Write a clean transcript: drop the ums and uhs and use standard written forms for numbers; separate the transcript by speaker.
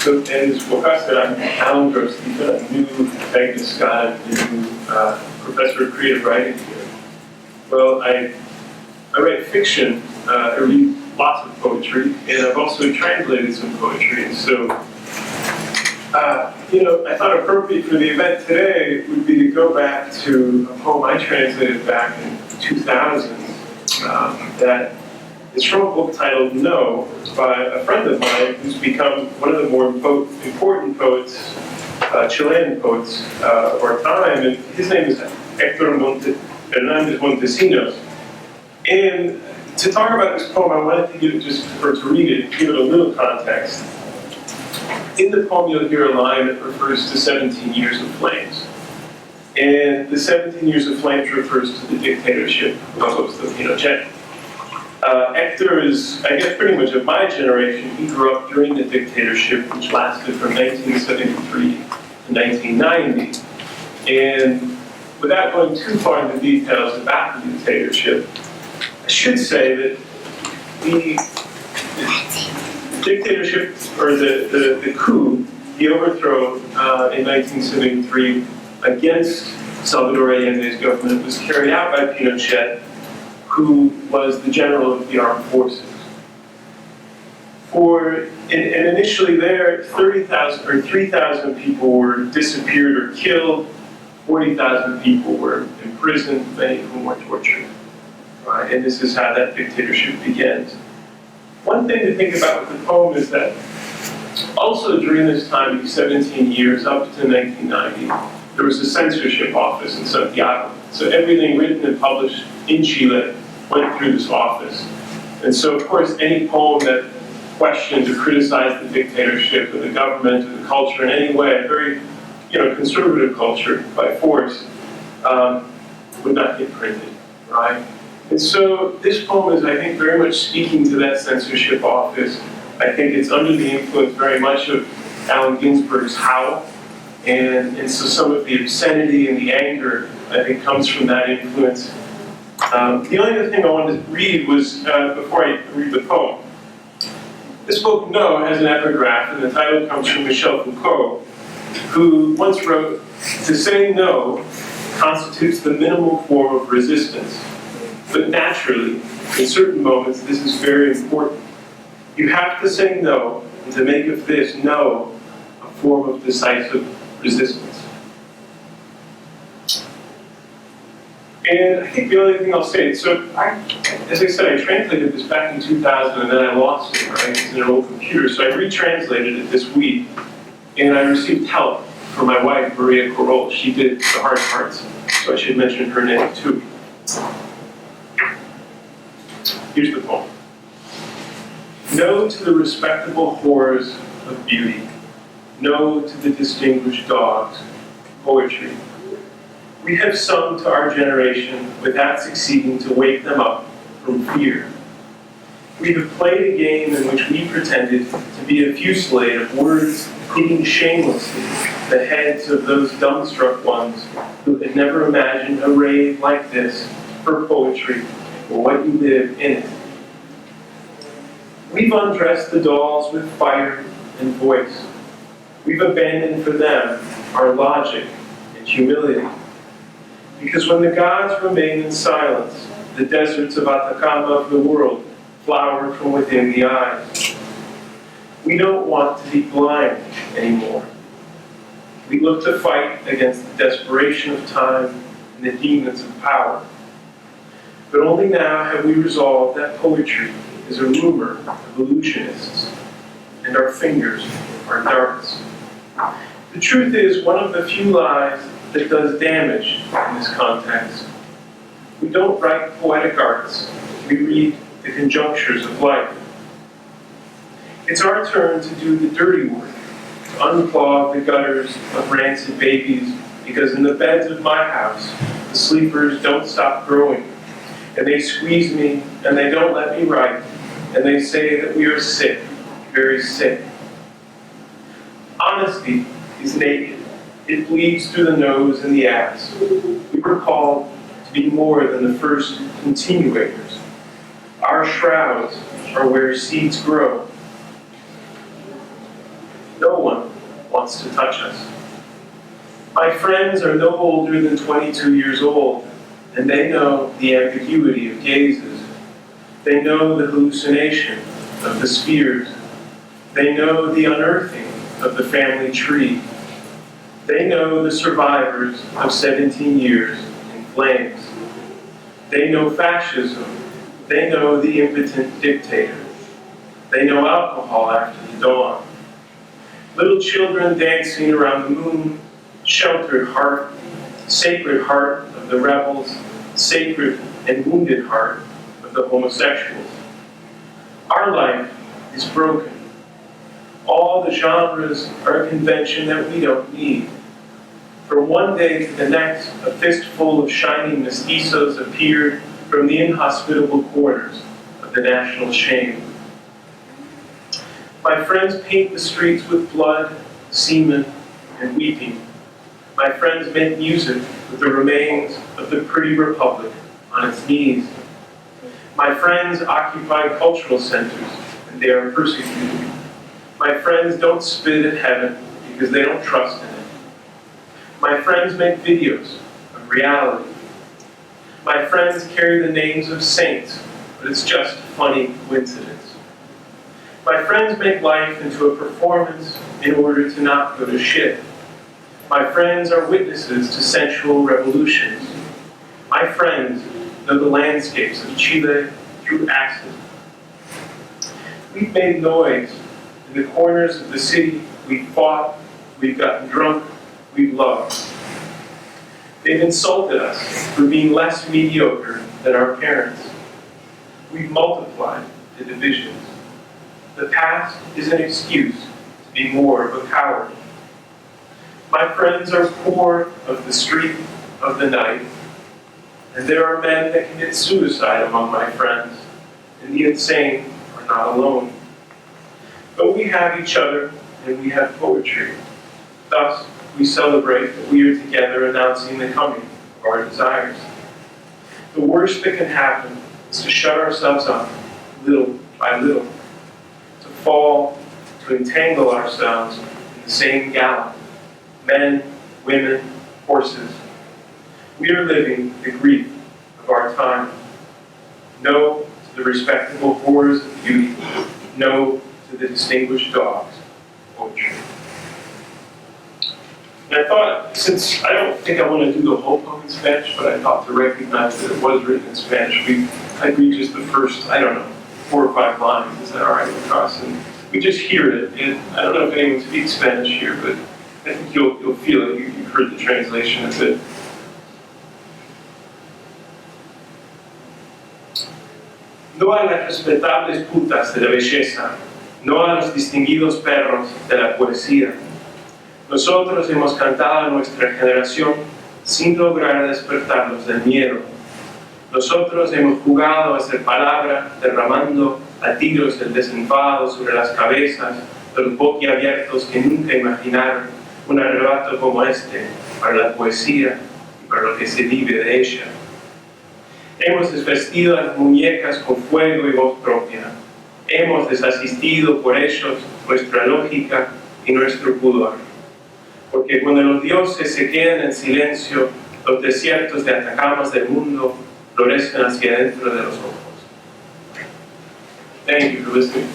Speaker 1: So, and as Waqas said, I'm Alan Grostephan. I knew Agnes Scott, I knew Professor of Creative Writing here. Well, I write fiction, I read lots of poetry, and I've also translated some poetry. And so, I thought appropriate for the event today would be to go back to a poem I translated back in 2000 that is from a book titled No by a friend of mine who's become one of the more important poets, Chilean poets of our time, and his name is Hector Hernandez Montesinos. And to talk about this poem, I wanted to give it to read it, give it a little context. In the poem, you'll hear a line that refers to 17 years of flames. And the 17 years of flames refers to the dictatorship of Pinochet. Hector is, I guess, pretty much of my generation. He grew up during the dictatorship, which lasted from 1973 to 1990. And without going too far into details about the dictatorship, I should say that the dictatorship, or the coup, the overthrow in 1973 against Salvador Allende's government was carried out by Pinochet, who was the general of the armed forces. And initially there, 30,000 or 3,000 people were disappeared or killed, 40,000 people were imprisoned, many of whom were tortured. Right? And this is how that dictatorship begins. One thing to think about with the poem is that also during this time, these 17 years up to 1990, there was a censorship office in Santiago. So everything written and published in Chile went through this office. And so, of course, any poem that questioned or criticized the dictatorship or the government or the culture in any way, a very conservative culture by force, would not get printed, right? And so this poem is, I think, very much speaking to that censorship office. I think it's under the influence very much of Allen Ginsberg's Howl. And so some of the obscenity and the anger, I think, comes from that influence. The only other thing I wanted to read was, before I read the poem, this book, No, has an epigraph, and the title comes from Michel Foucault, who once wrote, "To say no constitutes the minimal form of resistance. But naturally, in certain moments, this is very important. You have to say no, and to make of this no a form of decisive resistance." And I think the only thing I'll say, so as I said, I translated this back in 2000, and then I lost it, right? It's in an old computer, so I retranslated it this week, and I received help from my wife, Maria Corol. She did the hard parts, so I should mention her name too. Here's the poem. No to the respectable horrors of beauty. No to the distinguished dogs. Poetry. We have sung to our generation without succeeding to wake them up from fear. We have played a game in which we pretended to be a fusillade of words hitting shamelessly the heads of those dumbstruck ones who had never imagined a rave like this for poetry or what you live in it. We've undressed the dolls with fire and voice. We've abandoned for them our logic and humility. Because when the gods remain in silence, the deserts of Atacama of the world flower from within the eyes. We don't want to be blind anymore. We look to fight against the desperation of time and the demons of power. But only now have we resolved that poetry is a rumor of illusionists, and our fingers are darts. The truth is one of the few lies that does damage in this context. We don't write poetic arts, we read the conjunctures of life. It's our turn to do the dirty work, to unclog the gutters of rancid babies, because in the beds of my house, the sleepers don't stop growing, and they squeeze me, and they don't let me write, and they say that we are sick, very sick. Honesty is naked. It bleeds through the nose and the ass. We were called to be more than the first continuators. Our shrouds are where seeds grow. No wants to touch us. My friends are no older than 22 years old, and they know the ambiguity of gazes. They know the hallucination of the spheres. They know the unearthing of the family tree. They know the survivors of 17 years in flames. They know fascism. They know the impotent dictator. They know alcohol after the dawn. Little children dancing around the moon, sheltered heart, sacred heart of the rebels, sacred and wounded heart of the homosexuals. Our life is broken. All the genres are a convention that we don't need. From one day to the next, a fistful of shining mestizos appeared from the inhospitable corners of the national shame. My friends paint the streets with blood, semen, and weeping. My friends make music with the remains of the pretty republic on its knees. My friends occupy cultural centers, and they are persecuted. My friends don't spit at heaven because they don't trust in it. My friends make videos of reality. My friends carry the names of saints, but it's just a funny coincidence. My friends make life into a performance in order to not go to shit. My friends are witnesses to sensual revolutions. My friends know the landscapes of Chile through acid. We've made noise in the corners of the city. We've fought, we've gotten drunk, we've loved. They've insulted us for being less mediocre than our parents. We've multiplied the divisions. The past is an excuse to be more of a coward. My friends are poor of the street, of the night, and there are men that commit suicide among my friends, and the insane are not alone. But we have each other, and we have poetry. Thus, we celebrate that we are together announcing the coming of our desires. The worst that can happen is to shut ourselves up, little by little, to fall, to entangle ourselves in the same gallop. Men, women, horses. We are living the grief of our time. No to the respectable whores of beauty. No to the distinguished dogs of poetry. And I thought, since I don't think I want to do the whole poem in Spanish, but I thought to recognize that it was written in Spanish, I'd read just the first, 4 or 5 lines. Is that all right with us? And we just hear it. And I don't know if anyone speaks Spanish here, but I think you'll feel it. You've heard the translation of it. No a las respetables putas de la belleza, no a los distinguidos perros de la poesía. Nosotros hemos cantado a nuestra generación sin lograr despertarlos del miedo. Nosotros hemos jugado a ser palabra, derramando a tiros el desenfado sobre las cabezas de los boquiabiertos que nunca imaginaron un arrebato como este para la poesía y para lo que se vive de ella. Hemos desvestido a las muñecas con fuego y voz propia. Hemos desasistido por ellos nuestra lógica y nuestro pudor. Porque cuando los dioses se quedan en silencio, los desiertos de Atacamas del mundo florecen hacia adentro de los ojos. Thank you for listening.